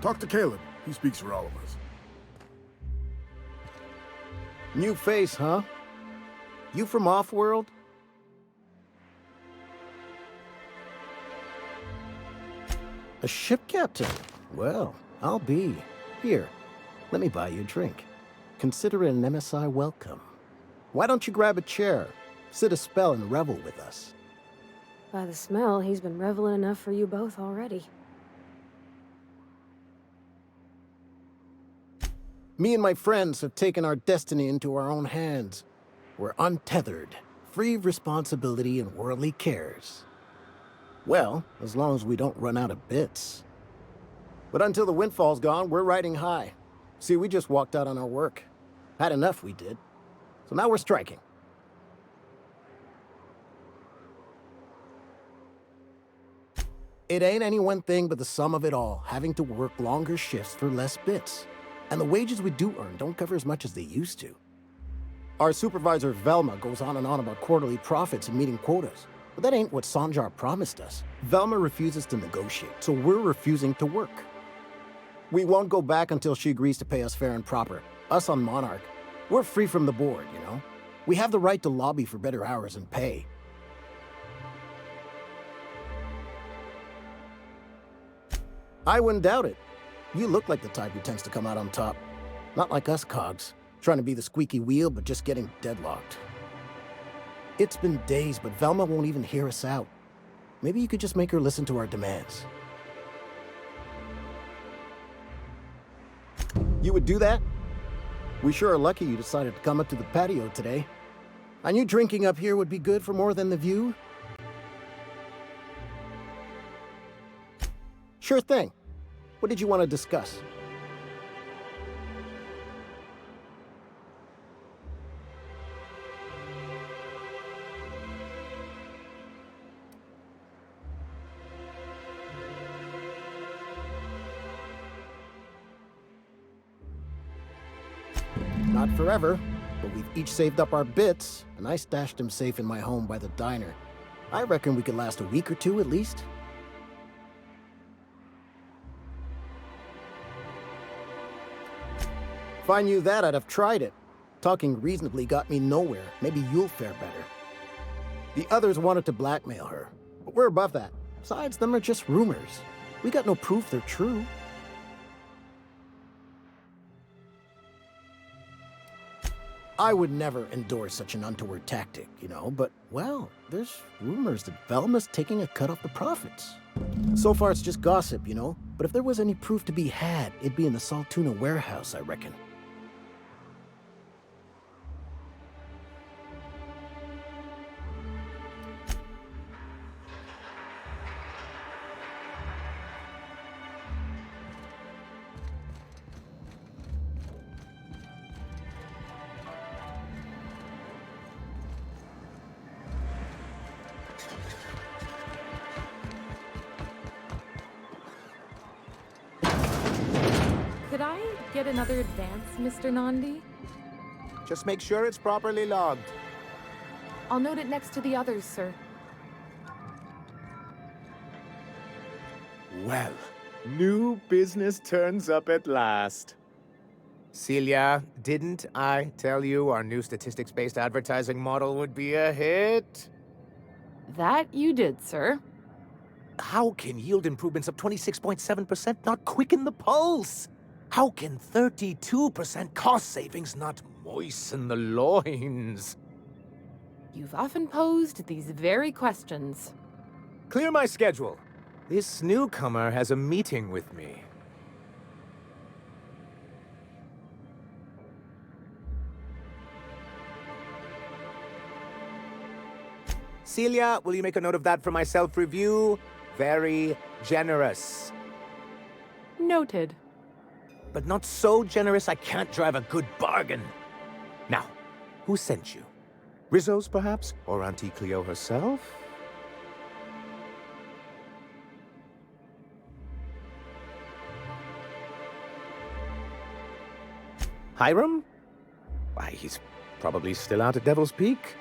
Talk to Caleb. He speaks for all of us. New face, huh? You from Off-World? A ship captain? Well, I'll be. Here, let me buy you a drink. Consider it an MSI welcome. Why don't you grab a chair, sit a spell, and revel with us? By the smell, he's been reveling enough for you both already. Me and my friends have taken our destiny into our own hands. We're untethered, free of responsibility and worldly cares. Well, as long as we don't run out of bits. But until the windfall's gone, we're riding high. See, we just walked out on our work. Had enough, we did. So now we're striking. It ain't any one thing but the sum of it all, having to work longer shifts for less bits. And the wages we do earn don't cover as much as they used to. Our supervisor Velma goes on and on about quarterly profits and meeting quotas. But that ain't what Sanjar promised us. Velma refuses to negotiate, so we're refusing to work. We won't go back until she agrees to pay us fair and proper. Us on Monarch, we're free from the board, you know? We have the right to lobby for better hours and pay. I wouldn't doubt it. You look like the type who tends to come out on top. Not like us cogs, trying to be the squeaky wheel but just getting deadlocked. It's been days, but Velma won't even hear us out. Maybe you could just make her listen to our demands. You would do that? We sure are lucky you decided to come up to the patio today. I knew drinking up here would be good for more than the view. Sure thing. What did you want to discuss? Not forever, but we've each saved up our bits, and I stashed them safe in my home by the diner. I reckon we could last a week or two at least. If I knew that, I'd have tried it. Talking reasonably got me nowhere. Maybe you'll fare better. The others wanted to blackmail her, but we're above that. Besides, them are just rumors. We got no proof they're true. I would never endorse such an untoward tactic, you know, but, well, there's rumors that Velma's taking a cut off the profits. So far, it's just gossip, you know, but if there was any proof to be had, it'd be in the Saltuna warehouse, I reckon. Could I get another advance, Mr. Nandi? Just make sure it's properly logged. I'll note it next to the others, sir. Well, new business turns up at last. Celia, didn't I tell you our new statistics-based advertising model would be a hit? That you did, sir. How can yield improvements of 26.7% not quicken the pulse? How can 32% cost savings not moisten the loins? You've often posed these very questions. Clear my schedule. This newcomer has a meeting with me. Celia, will you make a note of that for my self-review? Very generous. Noted. But not so generous I can't drive a good bargain. Now, who sent you? Rizzo's, perhaps? Or Auntie Cleo herself? Hiram? Why, he's probably still out at Devil's Peak.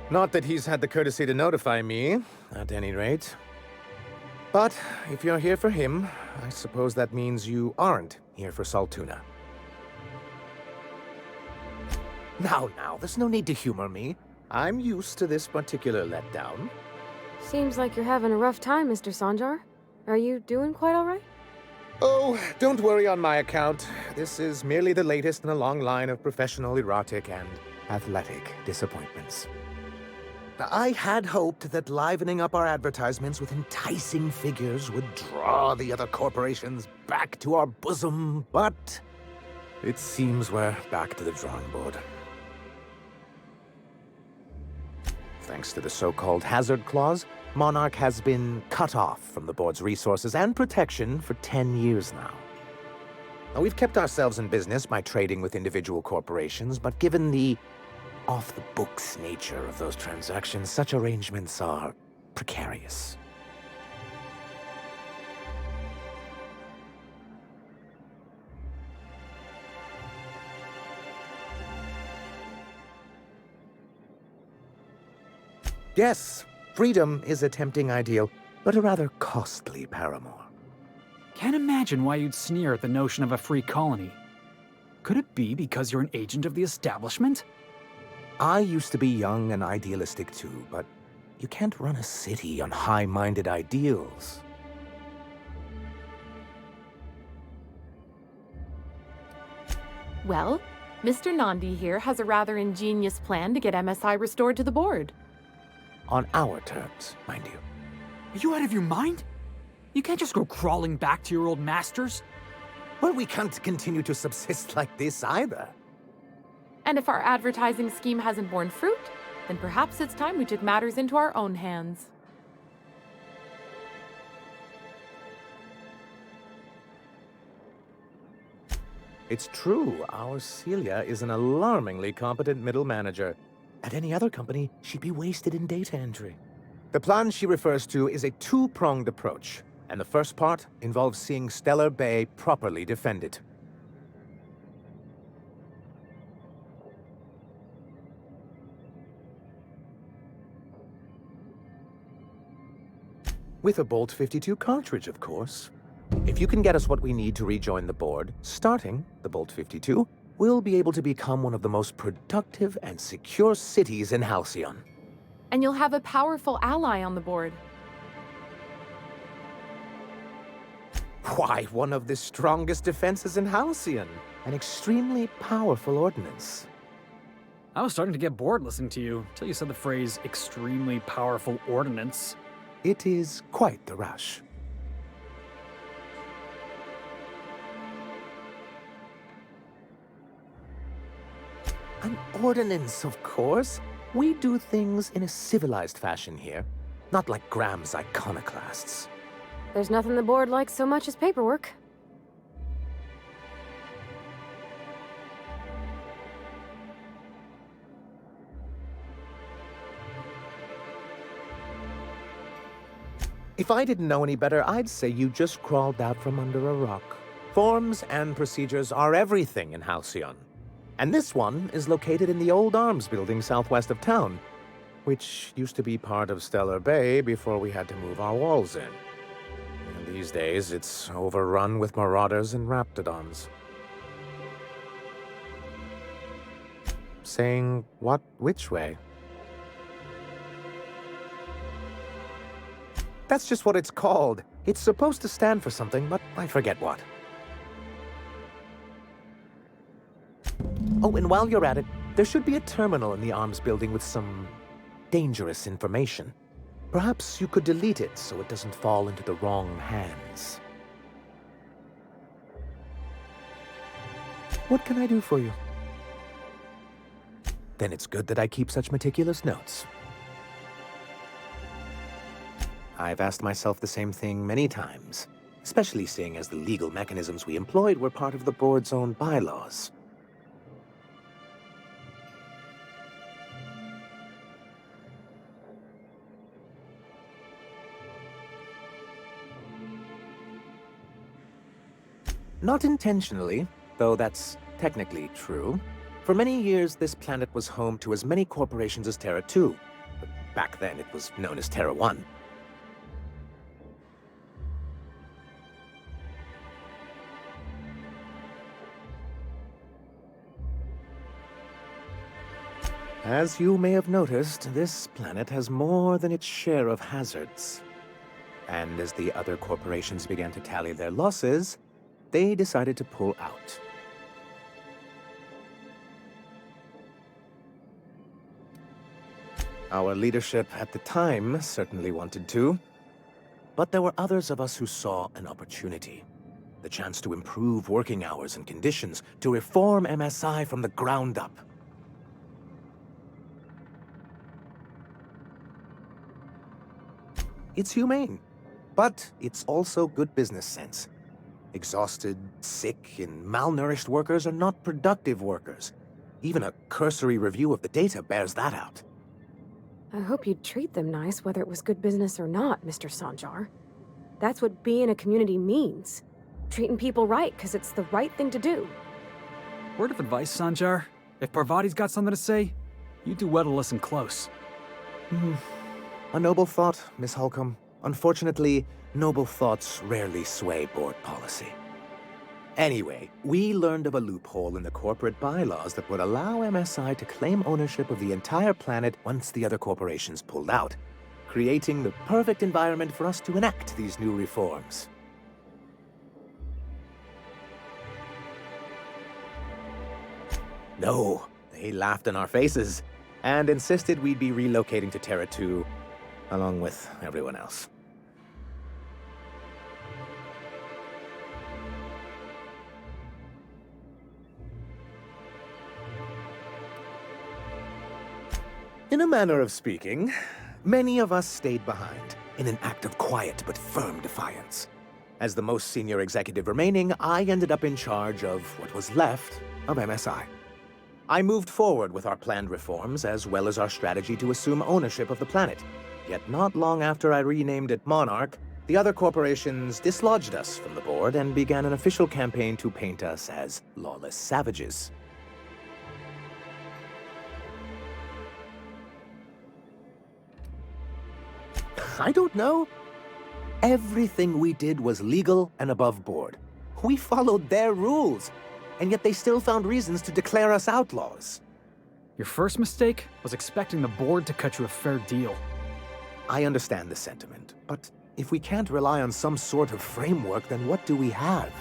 Not that he's had the courtesy to notify me, at any rate. But if you're here for him, I suppose that means you aren't here for Saltuna. Now, there's no need to humor me. I'm used to this particular letdown. Seems like you're having a rough time, Mr. Sanjar. Are you doing quite all right? Oh, don't worry on my account. This is merely the latest in a long line of professional, erotic, and athletic disappointments. I had hoped that livening up our advertisements with enticing figures would draw the other corporations back to our bosom, but it seems we're back to the drawing board. Thanks to the so-called hazard clause, Monarch has been cut off from the board's resources and protection for 10 years now. Now, we've kept ourselves in business by trading with individual corporations, but given the off-the-books nature of those transactions, such arrangements are precarious. Yes, freedom is a tempting ideal, but a rather costly paramour. Can't imagine why you'd sneer at the notion of a free colony. Could it be because you're an agent of the establishment? I used to be young and idealistic too, but you can't run a city on high-minded ideals. Well, Mr. Nandi here has a rather ingenious plan to get MSI restored to the board. On our terms, mind you. Are you out of your mind? You can't just go crawling back to your old masters. Well, we can't continue to subsist like this either. And if our advertising scheme hasn't borne fruit, then perhaps it's time we took matters into our own hands. It's true, our Celia is an alarmingly competent middle manager. At any other company, she'd be wasted in data entry. The plan she refers to is a two-pronged approach, and the first part involves seeing Stellar Bay properly defended. With a Bolt 52 cartridge, of course. If you can get us what we need to rejoin the board, starting the Bolt 52, we'll be able to become one of the most productive and secure cities in Halcyon. And you'll have a powerful ally on the board. Why, one of the strongest defenses in Halcyon. An extremely powerful ordnance. I was starting to get bored listening to you, till you said the phrase, extremely powerful ordnance. It is quite the rush. An ordinance, of course. We do things in a civilized fashion here, not like Graham's iconoclasts. There's nothing the board likes so much as paperwork. If I didn't know any better, I'd say you just crawled out from under a rock. Forms and procedures are everything in Halcyon. And this one is located in the old arms building southwest of town, which used to be part of Stellar Bay before we had to move our walls in. And these days, it's overrun with marauders and raptidons. Saying what which way? That's just what it's called. It's supposed to stand for something, but I forget what. Oh, and while you're at it, there should be a terminal in the arms building with some dangerous information. Perhaps you could delete it so it doesn't fall into the wrong hands. What can I do for you? Then it's good that I keep such meticulous notes. I've asked myself the same thing many times, especially seeing as the legal mechanisms we employed were part of the board's own bylaws. Not intentionally, though that's technically true. For many years, this planet was home to as many corporations as Terra 2. But back then, it was known as Terra 1. As you may have noticed, this planet has more than its share of hazards. And as the other corporations began to tally their losses, they decided to pull out. Our leadership at the time certainly wanted to, but there were others of us who saw an opportunity. The chance to improve working hours and conditions, to reform MSI from the ground up. It's humane, but it's also good business sense. Exhausted, sick, and malnourished workers are not productive workers. Even a cursory review of the data bears that out. I hope you'd treat them nice, whether it was good business or not, Mr. Sanjar. That's what being a community means. Treating people right, because it's the right thing to do. Word of advice, Sanjar. If Parvati's got something to say, you do well to listen close. A noble thought, Miss Holcomb. Unfortunately, noble thoughts rarely sway board policy. Anyway, we learned of a loophole in the corporate bylaws that would allow MSI to claim ownership of the entire planet once the other corporations pulled out, creating the perfect environment for us to enact these new reforms. No, they laughed in our faces and insisted we'd be relocating to Terra 2 along with everyone else. In a manner of speaking, many of us stayed behind in an act of quiet but firm defiance. As the most senior executive remaining, I ended up in charge of what was left of MSI. I moved forward with our planned reforms as well as our strategy to assume ownership of the planet. Yet not long after I renamed it Monarch, the other corporations dislodged us from the board and began an official campaign to paint us as lawless savages. I don't know. Everything we did was legal and above board. We followed their rules, and yet they still found reasons to declare us outlaws. Your first mistake was expecting the board to cut you a fair deal. I understand the sentiment, but if we can't rely on some sort of framework, then what do we have?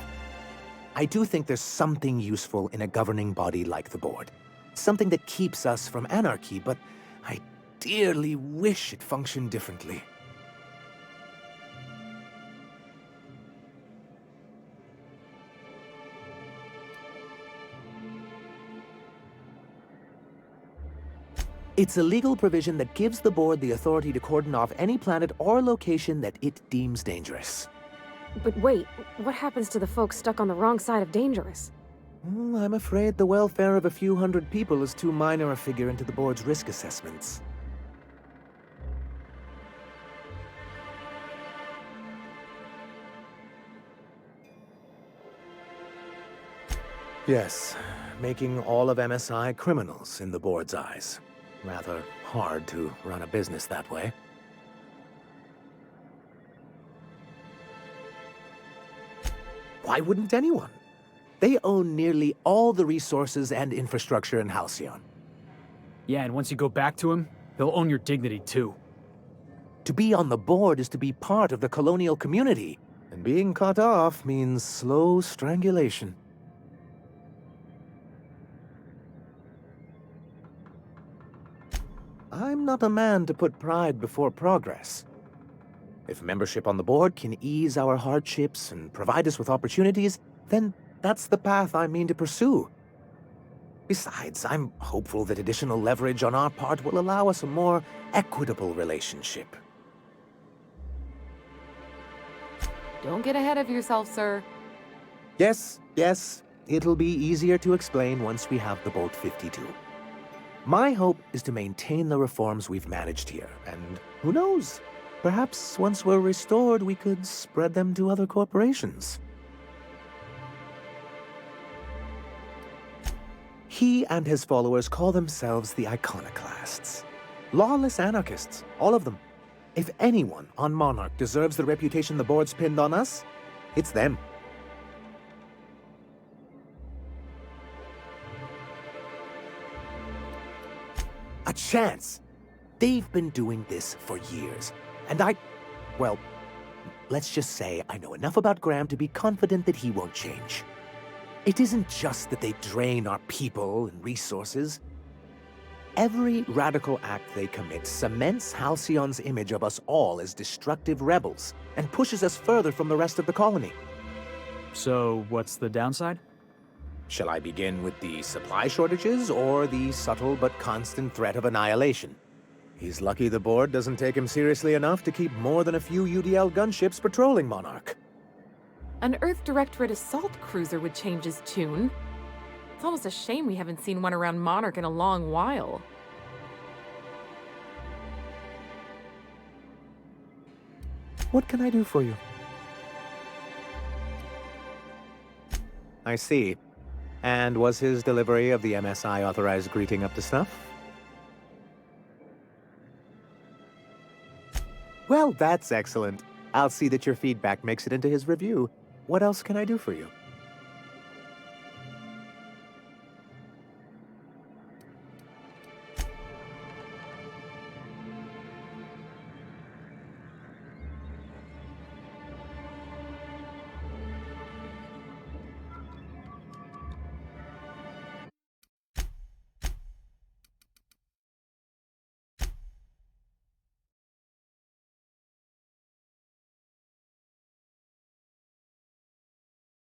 I do think there's something useful in a governing body like the board. Something that keeps us from anarchy, but I dearly wish it functioned differently. It's a legal provision that gives the board the authority to cordon off any planet or location that it deems dangerous. But wait, what happens to the folks stuck on the wrong side of dangerous? I'm afraid the welfare of a few hundred people is too minor a figure into the board's risk assessments. Yes, making all of MSI criminals in the board's eyes. Rather hard to run a business that way. Why wouldn't anyone? They own nearly all the resources and infrastructure in Halcyon. Yeah, and once you go back to him, he'll own your dignity too. To be on the board is to be part of the colonial community, and being cut off means slow strangulation. I'm not a man to put pride before progress. If membership on the board can ease our hardships and provide us with opportunities, then that's the path I mean to pursue. Besides, I'm hopeful that additional leverage on our part will allow us a more equitable relationship. Don't get ahead of yourself, sir. Yes, yes, it'll be easier to explain once we have the Bolt 52. My hope is to maintain the reforms we've managed here, and who knows? Perhaps once we're restored, we could spread them to other corporations. He and his followers call themselves the Iconoclasts. Lawless anarchists, all of them. If anyone on Monarch deserves the reputation the board's pinned on us, it's them. A chance! They've been doing this for years, and well, let's just say I know enough about Graham to be confident that he won't change. It isn't just that they drain our people and resources. Every radical act they commit cements Halcyon's image of us all as destructive rebels and pushes us further from the rest of the colony. So, what's the downside? Shall I begin with the supply shortages or the subtle but constant threat of annihilation? He's lucky the board doesn't take him seriously enough to keep more than a few UDL gunships patrolling Monarch. An Earth Directorate assault cruiser would change his tune. It's almost a shame we haven't seen one around Monarch in a long while. What can I do for you? I see. And was his delivery of the MSI authorized greeting up to snuff? Well, that's excellent. I'll see that your feedback makes it into his review. What else can I do for you?